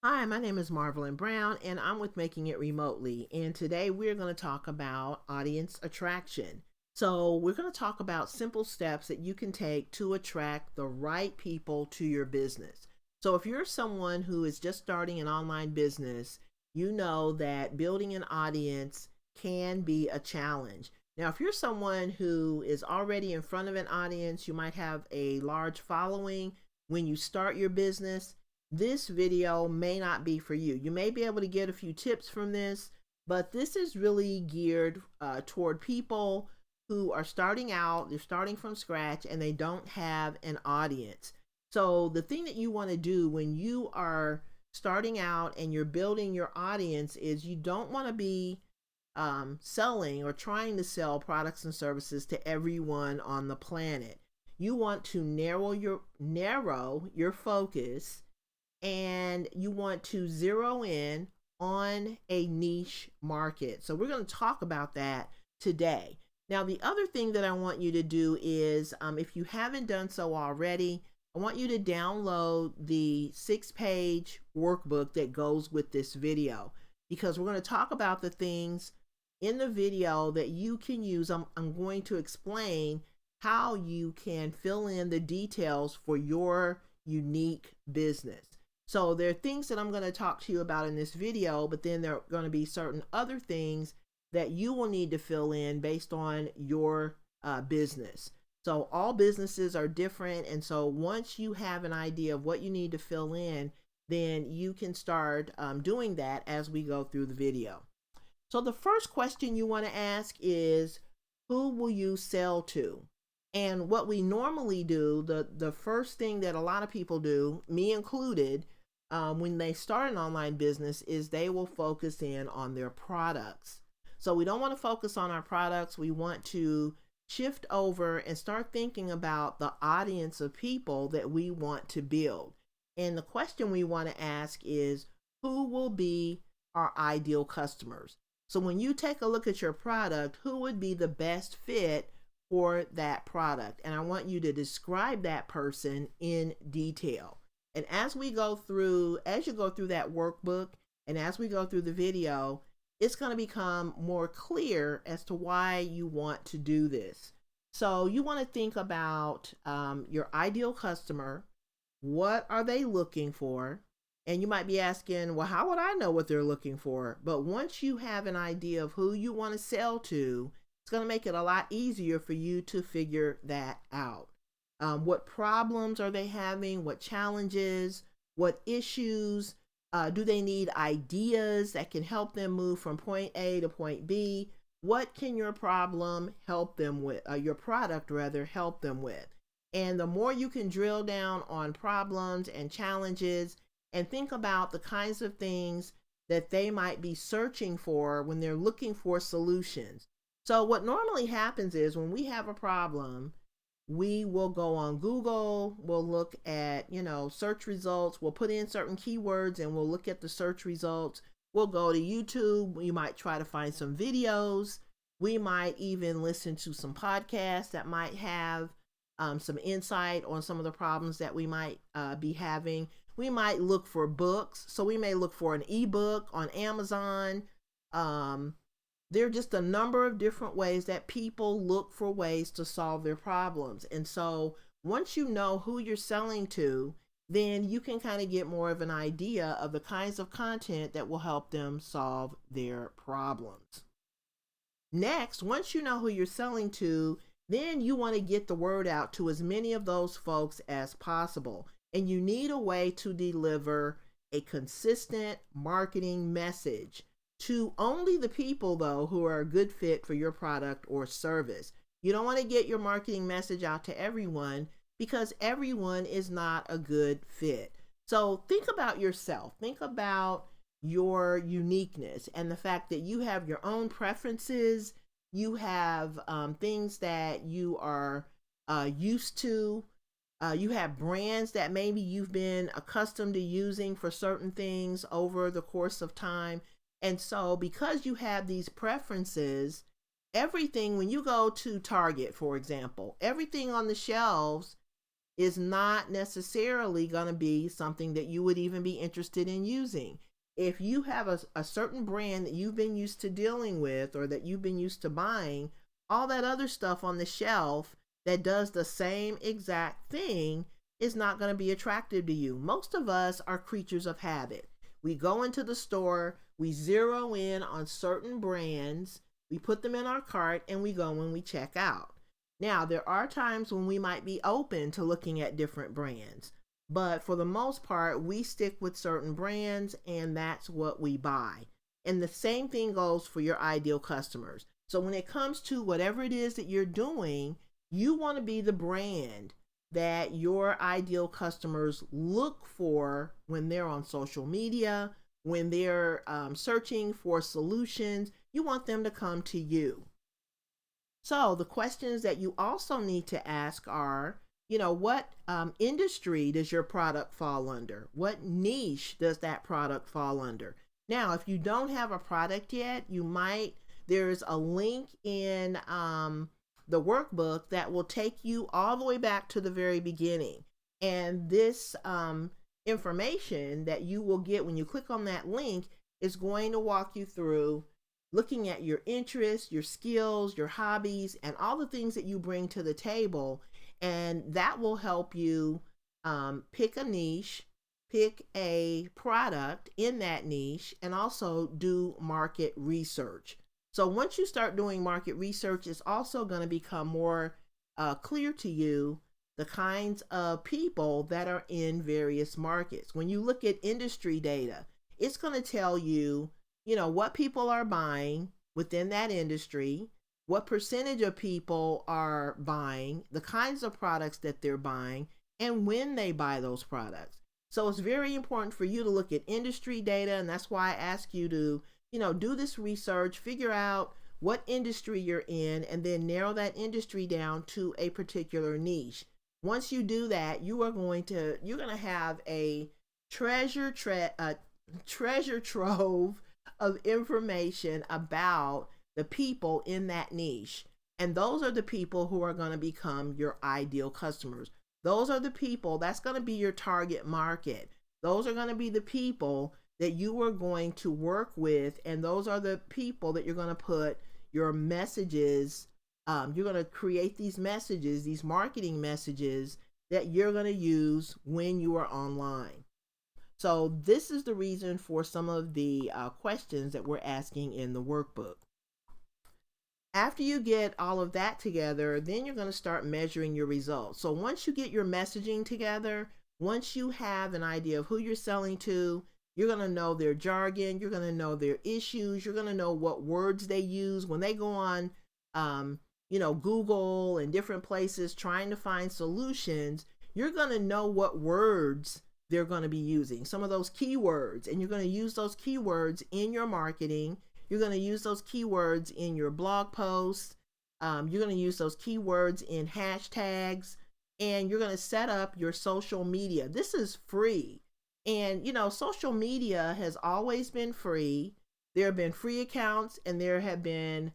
Hi, my name is Marvelyn Brown, and I'm with Making It Remotely. And today we're going to talk about audience attraction. So, we're going to talk about simple steps that you can take to attract the right people to your business. So, if you're someone who is just starting an online business, you know that building an audience can be a challenge. Now, if you're someone who is already in front of an audience, you might have a large following when you start your business. This video may not be for you. You may be able to get a few tips from this, but this is really geared toward people who are starting out, they're starting from scratch, and they don't have an audience. So the thing that you want to do when you are starting out and you're building your audience is you don't want to be selling or trying to sell products and services to everyone on the planet. You want to narrow your focus, and you want to zero in on a niche market. So we're going to talk about that today. Now, the other thing that I want you to do is, if you haven't done so already, I want you to download the 6-page workbook that goes with this video, because we're going to talk about the things in the video that you can use. I'm going to explain how you can fill in the details for your unique business. So there are things that I'm going to talk to you about in this video, but then there are going to be certain other things that you will need to fill in based on your business. So all businesses are different. And so once you have an idea of what you need to fill in, then you can start doing that as we go through the video. So the first question you want to ask is, who will you sell to? And what we normally do, the first thing that a lot of people do, me included, when they start an online business, is they will focus in on their products. So we don't want to focus on our products. We want to shift over and start thinking about the audience of people that we want to build. And the question we want to ask is, who will be our ideal customers? So when you take a look at your product, who would be the best fit for that product? And I want you to describe that person in detail. And as you go through that workbook and as we go through the video, it's going to become more clear as to why you want to do this. So you want to think about your ideal customer. What are they looking for? And you might be asking, well, how would I know what they're looking for? But once you have an idea of who you want to sell to, it's going to make it a lot easier for you to figure that out. What problems are they having? What challenges? What issues? Do they need ideas that can help them move from point A to point B? What can your problem help them with? Your product, rather, help them with? And the more you can drill down on problems and challenges and think about the kinds of things that they might be searching for when they're looking for solutions. So what normally happens is when we have a problem, we will go on Google, we'll look at, search results, we'll put in certain keywords and we'll look at the search results. We'll go to YouTube, you might try to find some videos. We might even listen to some podcasts that might have some insight on some of the problems that we might be having. We might look for books. So we may look for an ebook on Amazon. There are just a number of different ways that people look for ways to solve their problems. And so once you know who you're selling to, then you can kind of get more of an idea of the kinds of content that will help them solve their problems. Next, once you know who you're selling to, then you want to get the word out to as many of those folks as possible. And you need a way to deliver a consistent marketing message to only the people, though, who are a good fit for your product or service. You don't want to get your marketing message out to everyone because everyone is not a good fit. So think about yourself. Think about your uniqueness and the fact that you have your own preferences. You have things that you are used to. You have brands that maybe you've been accustomed to using for certain things over the course of time. And so because you have these preferences, everything, when you go to Target, for example, everything on the shelves is not necessarily going to be something that you would even be interested in using. If you have a certain brand that you've been used to dealing with or that you've been used to buying, all that other stuff on the shelf that does the same exact thing is not going to be attractive to you. Most of us are creatures of habit. We go into the store, we zero in on certain brands, we put them in our cart, and we go and we check out. Now, there are times when we might be open to looking at different brands, but for the most part, we stick with certain brands and that's what we buy. And the same thing goes for your ideal customers. So when it comes to whatever it is that you're doing, you want to be the brand that your ideal customers look for when they're on social media, when they're searching for solutions. You want them to come to you. So the questions that you also need to ask are, what industry does your product fall under? What niche does that product fall under? Now, if you don't have a product yet, there's a link in the workbook that will take you all the way back to the very beginning. And this information that you will get when you click on that link is going to walk you through looking at your interests, your skills, your hobbies, and all the things that you bring to the table. And that will help you pick a niche, pick a product in that niche, and also do market research. So once you start doing market research, it's also going to become more clear to you the kinds of people that are in various markets. When you look at industry data, it's going to tell you, what people are buying within that industry, what percentage of people are buying, the kinds of products that they're buying, and when they buy those products. So it's very important for you to look at industry data, and that's why I ask you to, do this research, figure out what industry you're in, and then narrow that industry down to a particular niche. Once you do that, you're going to have a treasure trove of information about the people in that niche. And those are the people who are going to become your ideal customers. Those are the people, that's going to be your target market. Those are going to be the people that you are going to work with. And those are the people that you're going to put your messages, you're going to create these messages, these marketing messages that you're going to use when you are online. So this is the reason for some of the questions that we're asking in the workbook. After you get all of that together, then you're going to start measuring your results. So once you get your messaging together, once you have an idea of who you're selling to, you're going to know their jargon, you're going to know their issues, you're going to know what words they use when they go on, Google and different places trying to find solutions. You're going to know what words they're going to be using, some of those keywords, and you're going to use those keywords in your marketing. You're going to use those keywords in your blog posts. You're going to use those keywords in hashtags, and you're going to set up your social media. This is free. And, social media has always been free. There have been free accounts and there have been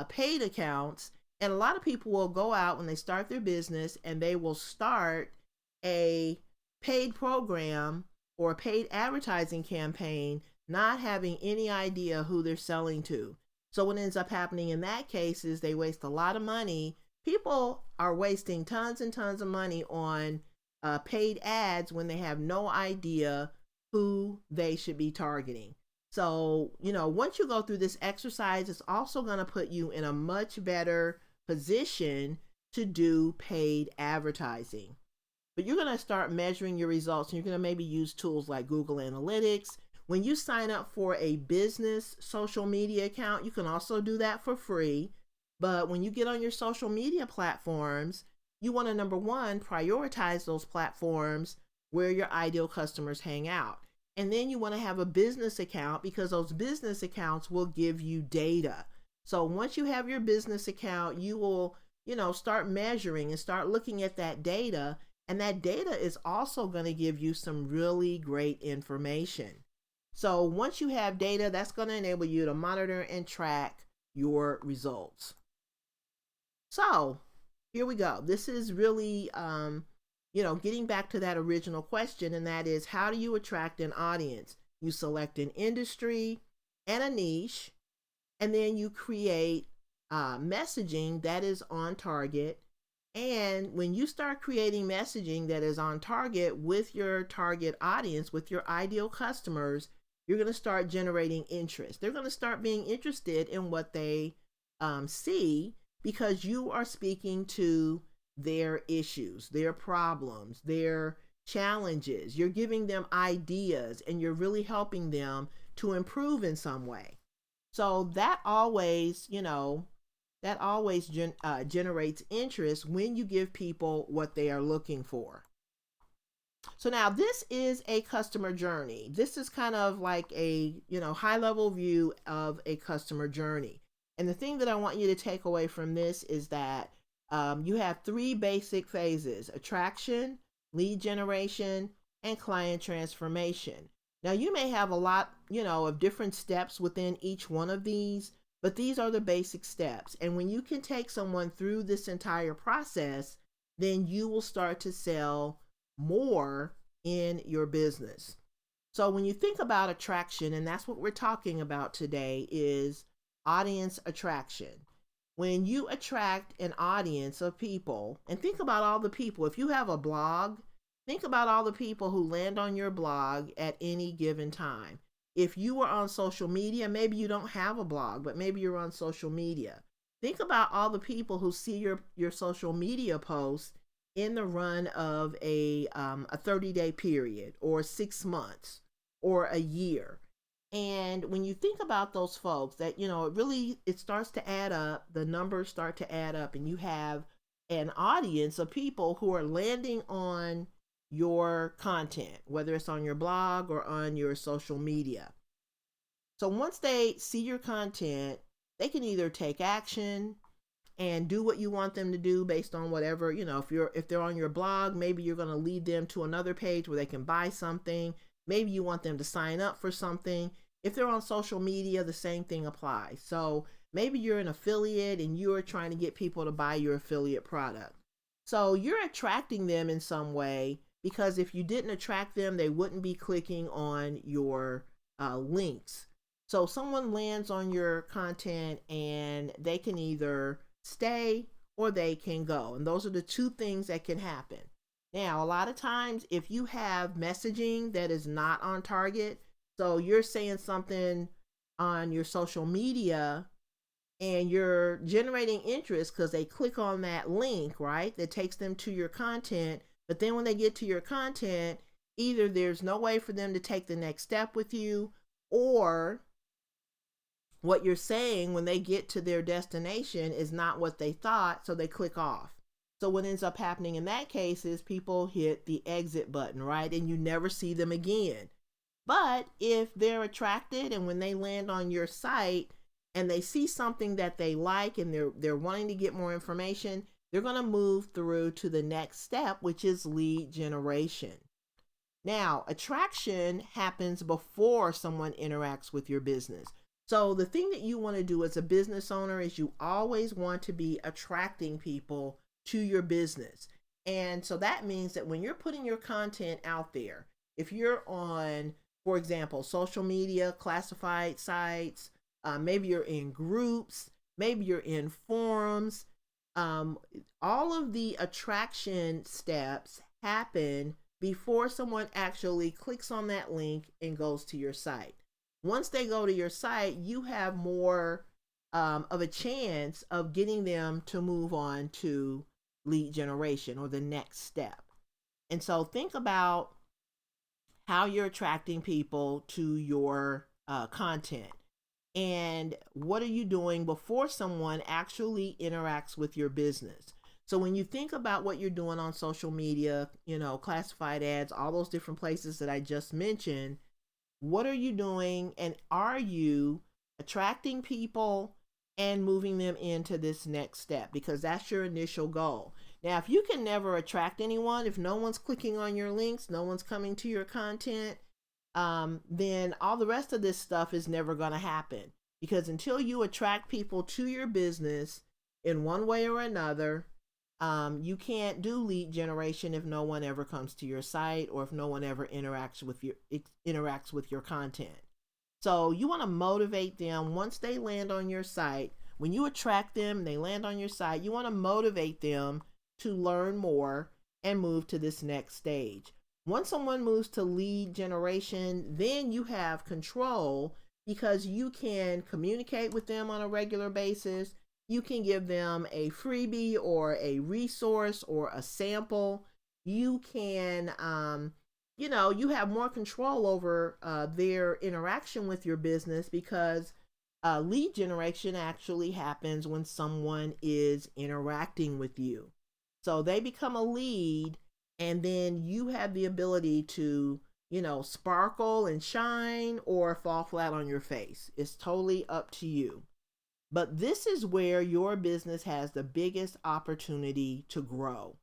paid accounts. And a lot of people will go out when they start their business and they will start a paid program or a paid advertising campaign, not having any idea who they're selling to. So what ends up happening in that case is they waste a lot of money. People are wasting tons and tons of money on paid ads when they have no idea who they should be targeting. So, once you go through this exercise, it's also going to put you in a much better position to do paid advertising. But you're going to start measuring your results, and you're going to maybe use tools like Google Analytics. When you sign up for a business social media account, you can also do that for free. But when you get on your social media platforms, you want to, number one, prioritize those platforms where your ideal customers hang out. And then you want to have a business account because those business accounts will give you data. So once you have your business account, you will, start measuring and start looking at that data. And that data is also going to give you some really great information. So once you have data, that's going to enable you to monitor and track your results. So here we go. This is really getting back to that original question, and that is, how do you attract an audience? You select an industry and a niche, and then you create messaging that is on target. And when you start creating messaging that is on target with your target audience, with your ideal customers, you're going to start generating interest. They're going to start being interested in what they see, because you are speaking to their issues, their problems, their challenges. You're giving them ideas, and you're really helping them to improve in some way. So that always generates interest when you give people what they are looking for. So now this is a customer journey. This is kind of like a, high level view of a customer journey. And the thing that I want you to take away from this is that you have three basic phases: attraction, lead generation, and client transformation. Now, you may have a lot, of different steps within each one of these, but these are the basic steps. And when you can take someone through this entire process, then you will start to sell more in your business. So when you think about attraction, and that's what we're talking about today, is audience attraction. When you attract an audience of people, and think about all the people, if you have a blog, think about all the people who land on your blog at any given time. If you were on social media, maybe you don't have a blog, but maybe you're on social media. Think about all the people who see your social media posts in the run of a 30-day period, or 6 months, or a year. And when you think about those folks, that it starts to add up. The numbers start to add up, and you have an audience of people who are landing on your content, whether it's on your blog or on your social media. So once they see your content, they can either take action and do what you want them to do based on whatever, if they're on your blog, maybe you're going to lead them to another page where they can buy something. Maybe you want them to sign up for something. If they're on social media, the same thing applies. So maybe you're an affiliate and you're trying to get people to buy your affiliate product. So you're attracting them in some way, because if you didn't attract them, they wouldn't be clicking on your links. So someone lands on your content, and they can either stay or they can go. And those are the two things that can happen. Now, a lot of times, if you have messaging that is not on target, so you're saying something on your social media and you're generating interest because they click on that link, right, that takes them to your content. But then when they get to your content, either there's no way for them to take the next step with you, or what you're saying when they get to their destination is not what they thought, so they click off. So what ends up happening in that case is people hit the exit button, right? And you never see them again. But if they're attracted, and when they land on your site and they see something that they like, and they're wanting to get more information, they're going to move through to the next step, which is lead generation. Now, attraction happens before someone interacts with your business. So the thing that you want to do as a business owner is you always want to be attracting people to your business. And so that means that when you're putting your content out there, if you're on, for example, social media, classified sites, maybe you're in groups, maybe you're in forums, all of the attraction steps happen before someone actually clicks on that link and goes to your site. Once they go to your site, you have more of a chance of getting them to move on to lead generation, or the next step. And so think about how you're attracting people to your content, and what are you doing before someone actually interacts with your business. So when you think about what you're doing on social media, classified ads, all those different places that I just mentioned, what are you doing, and are you attracting people and moving them into this next step? Because that's your initial goal. Now, if you can never attract anyone, if no one's clicking on your links, no one's coming to your content, then all the rest of this stuff is never going to happen. Because until you attract people to your business in one way or another, You can't do lead generation if no one ever comes to your site or if no one ever interacts with your content. So you want to motivate them once they land on your site. When you attract them, they land on your site, you want to motivate them to learn more and move to this next stage. Once someone moves to lead generation, then you have control because you can communicate with them on a regular basis. You can give them a freebie or a resource or a sample. You can, you have more control over their interaction with your business because lead generation actually happens when someone is interacting with you. So they become a lead, and then you have the ability to, sparkle and shine or fall flat on your face. It's totally up to you. But this is where your business has the biggest opportunity to grow.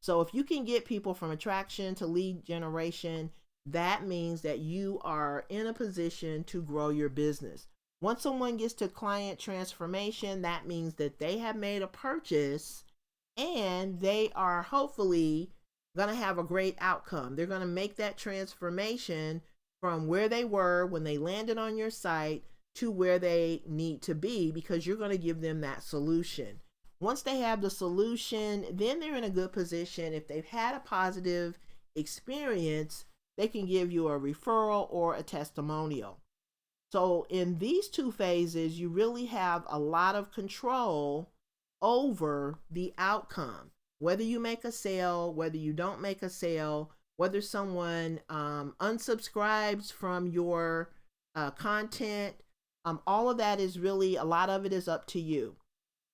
So if you can get people from attraction to lead generation, that means that you are in a position to grow your business. Once someone gets to client transformation, that means that they have made a purchase and they are hopefully going to have a great outcome. They're going to make that transformation from where they were when they landed on your site to where they need to be because you're going to give them that solution. Once they have the solution, then they're in a good position. If they've had a positive experience, they can give you a referral or a testimonial. So in these two phases, you really have a lot of control over the outcome. Whether you make a sale, whether you don't make a sale, whether someone unsubscribes from your content, all of that is really, a lot of it is up to you.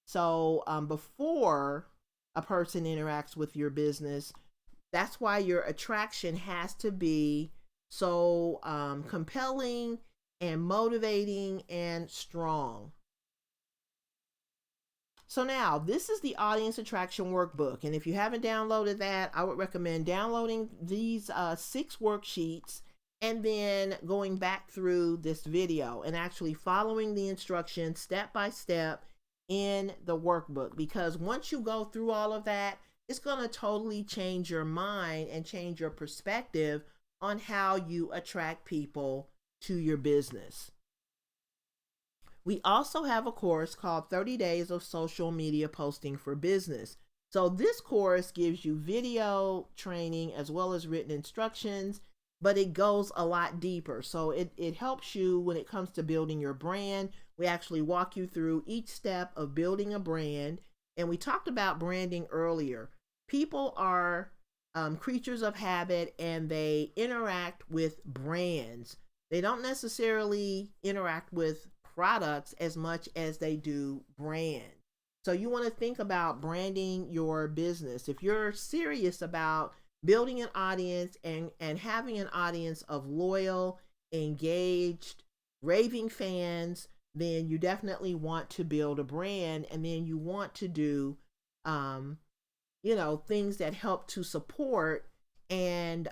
So before a person interacts with your business, that's why your attraction has to be so compelling and motivating and strong. So now this is the audience attraction workbook. And if you haven't downloaded that, I would recommend downloading these 6 worksheets and then going back through this video and actually following the instructions step by step in the workbook. Because once you go through all of that, it's going to totally change your mind and change your perspective on how you attract people to your business. We also have a course called 30 Days of Social Media Posting for Business. So this course gives you video training as well as written instructions, but it goes a lot deeper. So it helps you when it comes to building your brand. We actually walk you through each step of building a brand. And we talked about branding earlier. People are creatures of habit and they interact with brands. They don't necessarily interact with products as much as they do brand. So you want to think about branding your business. If you're serious about building an audience and having an audience of loyal, engaged, raving fans, then you definitely want to build a brand, and then you want to do things that help to support and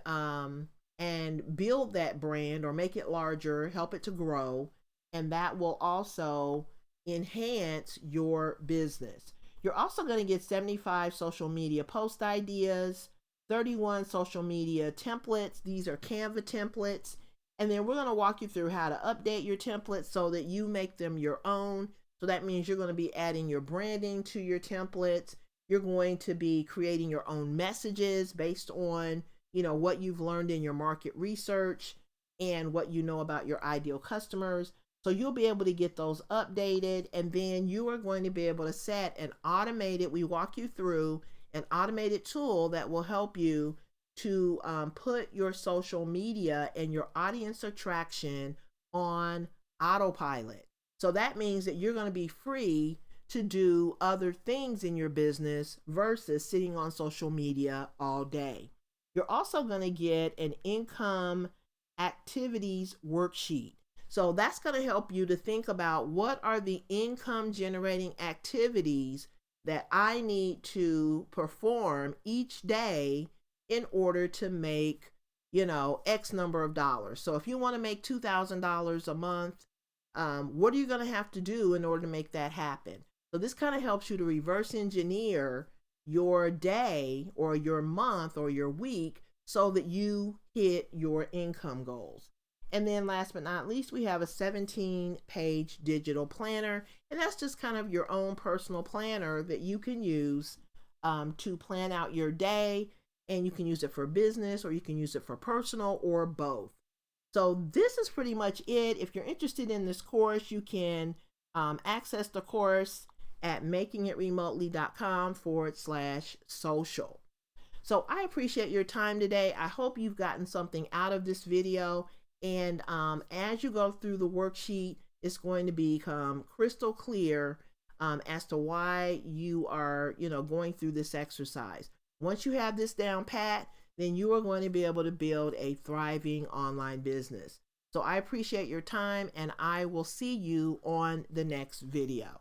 build that brand or make it larger, help it to grow, and that will also enhance your business. You're also going to get 75 social media post ideas, 31 social media templates. These are Canva templates. And then we're going to walk you through how to update your templates so that you make them your own. So that means you're going to be adding your branding to your templates. You're going to be creating your own messages based on, what you've learned in your market research and what you know about your ideal customers. So you'll be able to get those updated, and then you are going to be able to set an automated, we walk you through an automated tool that will help you to put your social media and your audience attraction on autopilot. So that means that you're going to be free to do other things in your business versus sitting on social media all day. You're also going to get an income activities worksheet. So that's going to help you to think about what are the income generating activities that I need to perform each day in order to make, X number of dollars. So if you want to make $2,000 a month, what are you going to have to do in order to make that happen? So this kind of helps you to reverse engineer your day or your month or your week so that you hit your income goals. And then last but not least, we have a 17-page digital planner. And that's just kind of your own personal planner that you can use to plan out your day. And you can use it for business or you can use it for personal or both. So this is pretty much it. If you're interested in this course, you can access the course at makingitremotely.com/social. So I appreciate your time today. I hope you've gotten something out of this video. And as you go through the worksheet, it's going to become crystal clear as to why you are, going through this exercise. Once you have this down pat, then you are going to be able to build a thriving online business. So I appreciate your time, and I will see you on the next video.